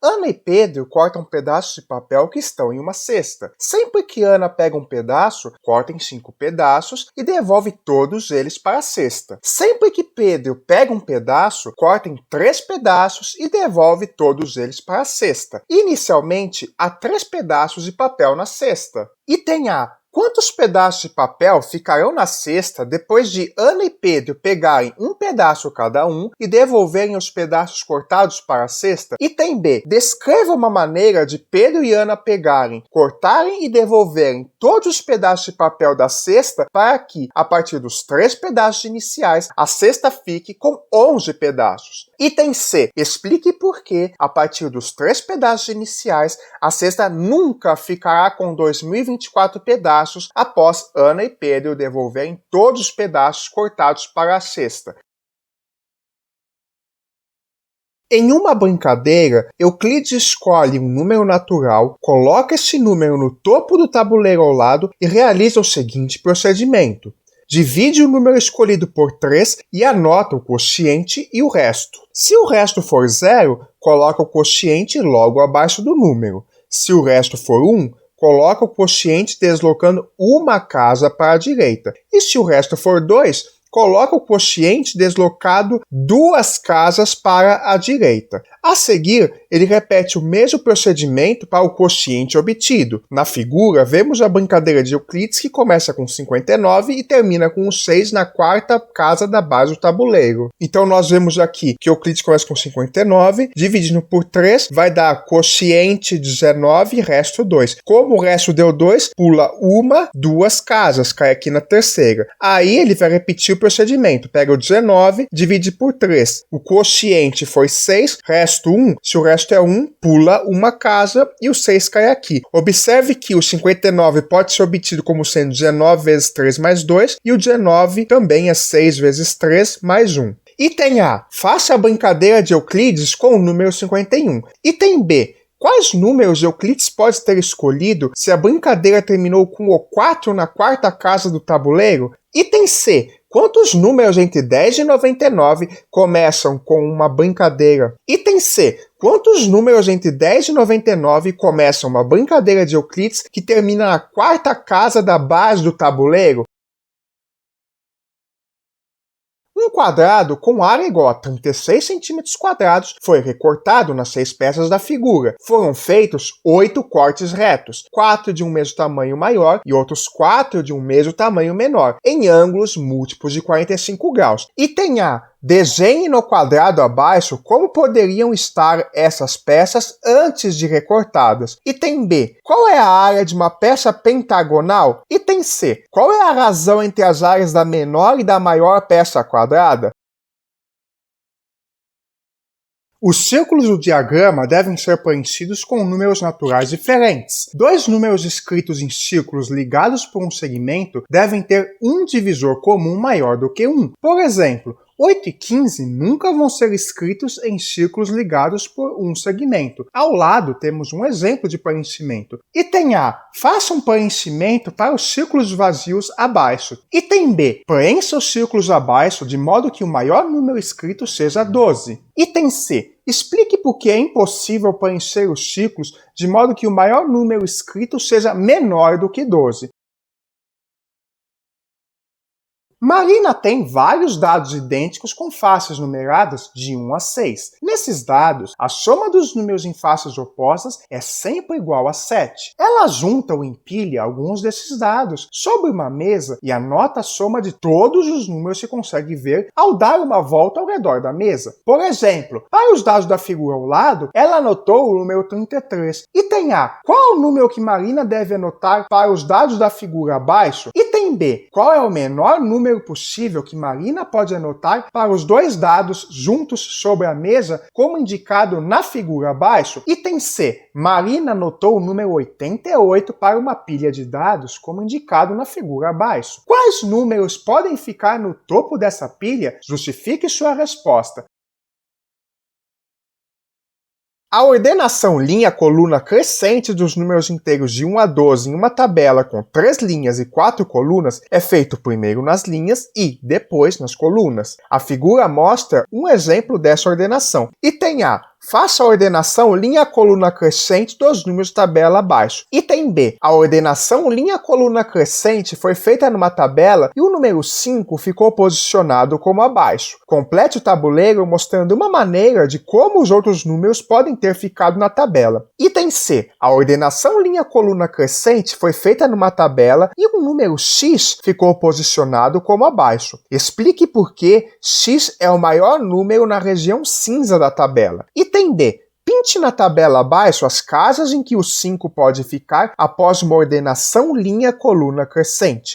Ana e Pedro cortam pedaços de papel que estão em uma cesta. Sempre que Ana pega um pedaço, corta em 5 pedaços e devolve todos eles para a cesta. Sempre que Pedro pega um pedaço, corta em 3 pedaços e devolve todos eles para a cesta. Inicialmente, há 3 pedaços de papel na cesta. Item A. Quantos pedaços de papel ficarão na cesta depois de Ana e Pedro pegarem um pedaço cada um e devolverem os pedaços cortados para a cesta? Item B. Descreva uma maneira de Pedro e Ana pegarem, cortarem e devolverem todos os pedaços de papel da cesta para que, a partir dos 3 pedaços iniciais, a cesta fique com 11 pedaços. Item C. Explique por que, a partir dos 3 pedaços iniciais, a cesta nunca ficará com 2024 pedaços após Ana e Pedro devolverem todos os pedaços cortados para a cesta. Em uma brincadeira, Euclides escolhe um número natural, coloca esse número no topo do tabuleiro ao lado e realiza o seguinte procedimento. Divide o número escolhido por 3 e anota o quociente e o resto. Se o resto for 0, coloca o quociente logo abaixo do número. Se o resto for 1, coloca o quociente deslocando uma casa para a direita. E se o resto for 2, coloca o quociente deslocado 2 casas para a direita. A seguir, ele repete o mesmo procedimento para o quociente obtido. Na figura, vemos a brincadeira de Euclides que começa com 59 e termina com o 6 na 4ª casa da base do tabuleiro. Então nós vemos aqui que Euclides começa com 59, dividindo por 3, vai dar quociente 19 e resto 2. Como o resto deu 2, pula 2 casas, cai aqui na 3ª. Aí ele vai repetir o procedimento, pega o 19, divide por 3. O quociente foi 6, resto 1, se o resto é 1, pula uma casa e o 6 cai aqui. Observe que o 59 pode ser obtido como sendo 19 vezes 3 mais 2 e o 19 também é 6 vezes 3 mais 1. Item A. Faça a brincadeira de Euclides com o número 51. Item B. Quais números Euclides pode ter escolhido se a brincadeira terminou com o 4 na 4ª casa do tabuleiro? Item C. Quantos números entre 10 e 99 começam com uma brincadeira? Item C. Quantos números entre 10 e 99 começam uma brincadeira de Euclides que termina na 4ª casa da base do tabuleiro? Um quadrado com área igual a 36 cm² foi recortado nas 6 peças da figura. Foram feitos 8 cortes retos, 4 de um mesmo tamanho maior e outros 4 de um mesmo tamanho menor, em ângulos múltiplos de 45 graus. Item A. Desenhe no quadrado abaixo como poderiam estar essas peças antes de recortadas. Item B. Qual é a área de uma peça pentagonal? Item C. Qual é a razão entre as áreas da menor e da maior peça quadrada? Os círculos do diagrama devem ser preenchidos com números naturais diferentes. 2 números escritos em círculos ligados por um segmento devem ter um divisor comum maior do que 1. Por exemplo, 8 e 15 nunca vão ser escritos em círculos ligados por um segmento. Ao lado temos um exemplo de preenchimento. Item A. Faça um preenchimento para os círculos vazios abaixo. Item B. Preencha os círculos abaixo de modo que o maior número escrito seja 12. Item C. Explique por que é impossível preencher os círculos de modo que o maior número escrito seja menor do que 12. Marina tem vários dados idênticos com faces numeradas de 1 a 6. Nesses dados, a soma dos números em faces opostas é sempre igual a 7. Ela junta ou empilha alguns desses dados sobre uma mesa e anota a soma de todos os números que consegue ver ao dar uma volta ao redor da mesa. Por exemplo, para os dados da figura ao lado, ela anotou o número 33. Item A. Qual é o número que Marina deve anotar para os dados da figura abaixo? Item B. Qual é o menor número possível que Marina pode anotar para os 2 dados juntos sobre a mesa, como indicado na figura abaixo? Item C. Marina anotou o número 88 para uma pilha de dados, como indicado na figura abaixo. Quais números podem ficar no topo dessa pilha? Justifique sua resposta. A ordenação linha-coluna crescente dos números inteiros de 1 a 12 em uma tabela com 3 linhas e 4 colunas é feito primeiro nas linhas e depois nas colunas. A figura mostra um exemplo dessa ordenação. Item A. Faça a ordenação linha-coluna crescente dos números da tabela abaixo. Item B. A ordenação linha-coluna crescente foi feita numa tabela e o número 5 ficou posicionado como abaixo. Complete o tabuleiro mostrando uma maneira de como os outros números podem ter ficado na tabela. Item C. A ordenação linha-coluna crescente foi feita numa tabela e o número x ficou posicionado como abaixo. Explique por que x é o maior número na região cinza da tabela. Item D. Pinte na tabela abaixo as casas em que o 5 pode ficar após uma ordenação linha-coluna crescente.